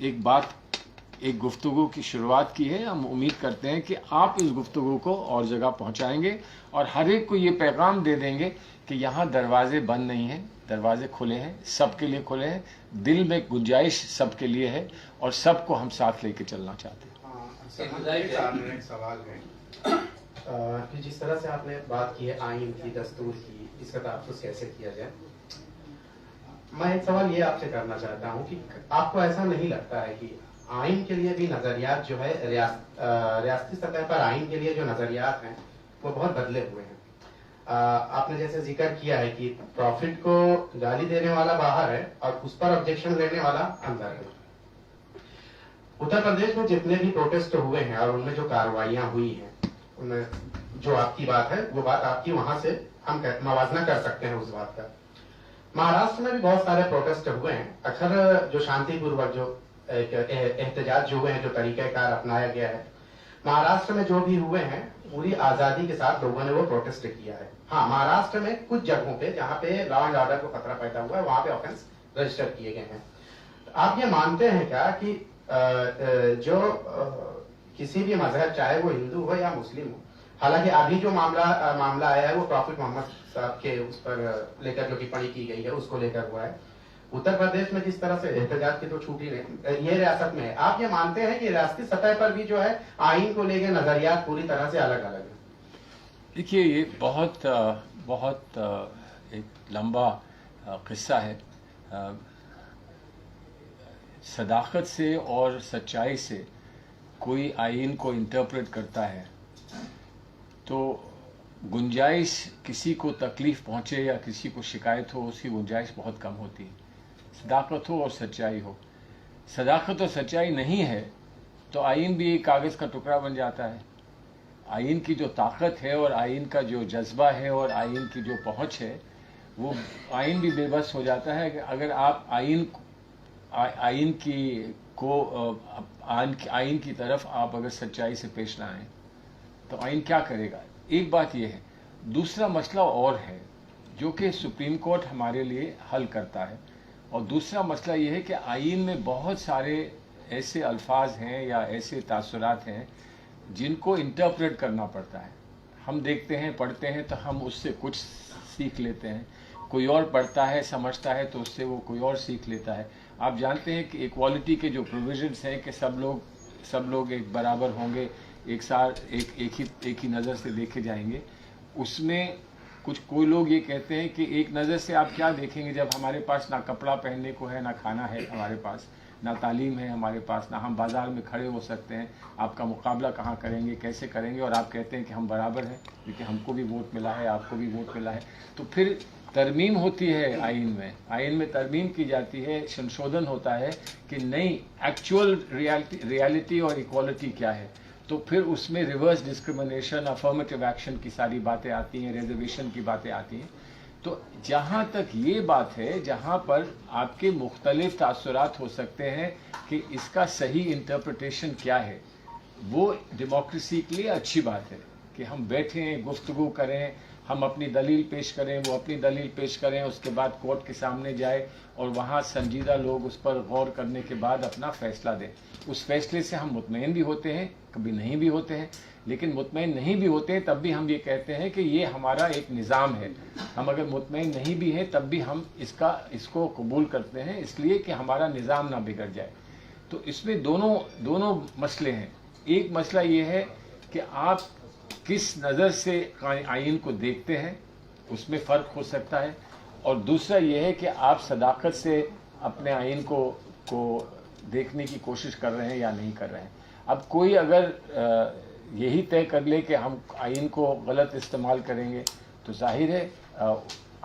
एक गुफ्तगू की शुरुआत की है। हम उम्मीद करते हैं कि आप इस गुफ्तगू को और जगह पहुंचाएंगे और हर एक को ये पैगाम दे देंगे कि यहाँ दरवाजे बंद नहीं हैं, दरवाजे खुले हैं, सबके लिए खुले हैं, दिल में गुंजाइश सबके लिए है और सबको हम साथ लेके चलना चाहते हैं। एक सवाल है कि जिस तरह से आपने बात की है आइन की, दस्तूर की, इसका तहफ़्फ़ुज़ कैसे किया जाए, मैं एक सवाल ये आपसे करना चाहता हूँ कि आपको ऐसा नहीं लगता है कि आइन के लिए भी नज़रियात जो है रियासती सतह पर आइन के लिए जो नज़रियात हैं वो बहुत बदले हुए हैं। आपने जैसे जिक्र किया है कि प्रॉफिट को गाली देने वाला बाहर है और उस पर ऑब्जेक्शन लेने वाला अंदर है। उत्तर प्रदेश में जितने भी प्रोटेस्ट हुए हैं और उनमें जो कार्रवाइयां हुई हैं, उनमें जो आपकी बात है वो बात आपकी वहां से हम मवाजना कर सकते हैं उस बात का। महाराष्ट्र में भी बहुत सारे प्रोटेस्ट हुए हैं। अक्सर जो शांतिपूर्वक जो एहतजाज जो हुए हैं, जो तरीक़ाकार अपनाया गया है, महाराष्ट्र में जो भी हुए हैं पूरी आजादी के साथ लोगों ने वो प्रोटेस्ट किया है। हाँ, महाराष्ट्र में कुछ जगहों पे जहाँ पे लॉ एंड ऑर्डर को खतरा पैदा हुआ है वहां पे ऑफेंस रजिस्टर किए गए हैं। तो आप ये मानते हैं क्या कि जो किसी भी मजहब, चाहे वो हिंदू हो या मुस्लिम हो, हालांकि अभी जो मामला आया है वो प्रॉफिट मोहम्मद साहब के उस पर लेकर जो टिप्पणी की गई है उसको लेकर हुआ है। उत्तर प्रदेश में जिस तरह से एहतजाज की तो छूटी नहीं, ये रियासत में है। आप ये मानते हैं कि रियासती सतह पर भी जो है आइन को लेकर नजरियात पूरी तरह से अलग अलग है? देखिए, ये बहुत एक लंबा किस्सा है। सदाकत से और सच्चाई से कोई आइन को इंटरप्रेट करता है तो गुंजाइश किसी को तकलीफ पहुंचे या किसी को शिकायत हो, उसकी गुंजाइश बहुत कम होती है। सदाकत हो और सच्चाई हो। सदाकत और सच्चाई नहीं है तो आइन भी एक कागज़ का टुकड़ा बन जाता है। आइन की जो ताकत है और आइन का जो जज्बा है और आइन की जो पहुंच है, वो आइन भी बेबस हो जाता है। कि अगर आप आइन की तरफ आप अगर सच्चाई से पेश ना आए तो आइन क्या करेगा? एक बात यह है। दूसरा मसला और है जो कि सुप्रीम कोर्ट हमारे लिए हल करता है, और दूसरा मसला यह है कि आइन में बहुत सारे ऐसे अल्फाज हैं या ऐसे तासुरात हैं जिनको इंटरप्रेट करना पड़ता है। हम देखते हैं, पढ़ते हैं तो हम उससे कुछ सीख लेते हैं, कोई और पढ़ता है, समझता है तो उससे वो कोई और सीख लेता है। आप जानते हैं कि इक्वालिटी के जो प्रोविजंस हैं कि सब लोग एक बराबर होंगे, एक साथ एक ही नज़र से देखे जाएंगे, उसमें कोई लोग ये कहते हैं कि एक नज़र से आप क्या देखेंगे जब हमारे पास ना कपड़ा पहनने को है, ना खाना है हमारे पास, ना तालीम है हमारे पास, ना हम बाज़ार में खड़े हो सकते हैं। आपका मुकाबला कहाँ करेंगे, कैसे करेंगे? और आप कहते हैं कि हम बराबर हैं क्योंकि हमको भी वोट मिला है, आपको भी वोट मिला है। तो फिर तरमीम होती है आइन में तरमीम की जाती है, संशोधन होता है कि नहीं, एक्चुअल रियलिटी और इक्वालिटी क्या है। तो फिर उसमें रिवर्स डिस्क्रिमिनेशन, अफर्मेटिव एक्शन की सारी बातें आती हैं, रिजर्वेशन की बातें आती हैं। तो जहाँ तक ये बात है, जहाँ पर आपके मुख्तलिफ तासुरात हो सकते हैं कि इसका सही इंटरप्रिटेशन क्या है, वो डेमोक्रेसी के लिए अच्छी बात है कि हम बैठें, गुफ्तगू करें, हम अपनी दलील पेश करें, वो अपनी दलील पेश करें, उसके बाद कोर्ट के सामने जाए और वहाँ संजीदा लोग उस पर गौर करने के बाद अपना फैसला दें। उस फैसले से हम मुतमईन भी होते हैं, कभी नहीं भी होते हैं, लेकिन मुतमईन नहीं भी होते हैं तब भी हम ये कहते हैं कि ये हमारा एक निज़ाम है। हम अगर मुतमईन नहीं भी हैं तब भी हम इसको कबूल करते हैं, इसलिए कि हमारा निज़ाम ना बिगड़ जाए। तो इसमें दोनों मसले हैं। एक मसला ये है कि आप किस नज़र से आइन को देखते हैं, उसमें फ़र्क हो सकता है, और दूसरा ये है कि आप सदाकत से अपने आइन को देखने की कोशिश कर रहे हैं या नहीं कर रहे हैं। अब कोई अगर यही तय कर ले कि हम आइन को गलत इस्तेमाल करेंगे तो जाहिर है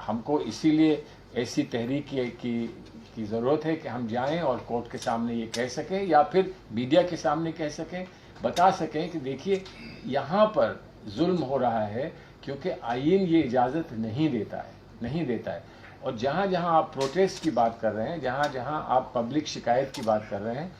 हमको इसीलिए ऐसी तहरीक की ज़रूरत है कि हम जाएं और कोर्ट के सामने ये कह सकें या फिर मीडिया के सामने कह सकें, बता सकें कि देखिए यहाँ पर जुल्म हो रहा है क्योंकि आइन ये इजाज़त नहीं देता है। और जहाँ जहाँ आप प्रोटेस्ट की बात कर रहे हैं, जहाँ जहाँ आप पब्लिक शिकायत की बात कर रहे हैं,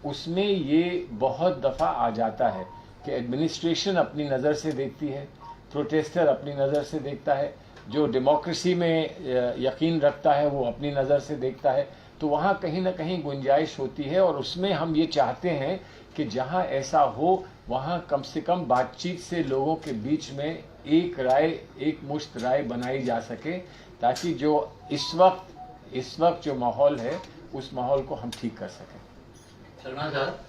उसमें ये बहुत दफ़ा आ जाता है कि एडमिनिस्ट्रेशन अपनी नज़र से देखती है, प्रोटेस्टर अपनी नज़र से देखता है, जो डेमोक्रेसी में यकीन रखता है वो अपनी नज़र से देखता है। तो वहाँ कहीं ना कहीं गुंजाइश होती है और उसमें हम ये चाहते हैं कि जहाँ ऐसा हो वहाँ कम से कम बातचीत से लोगों के बीच में एक मुश्त राय बनाई जा सके, ताकि जो इस वक्त जो माहौल है उस माहौल को हम ठीक कर सकें। शर्मा साहब,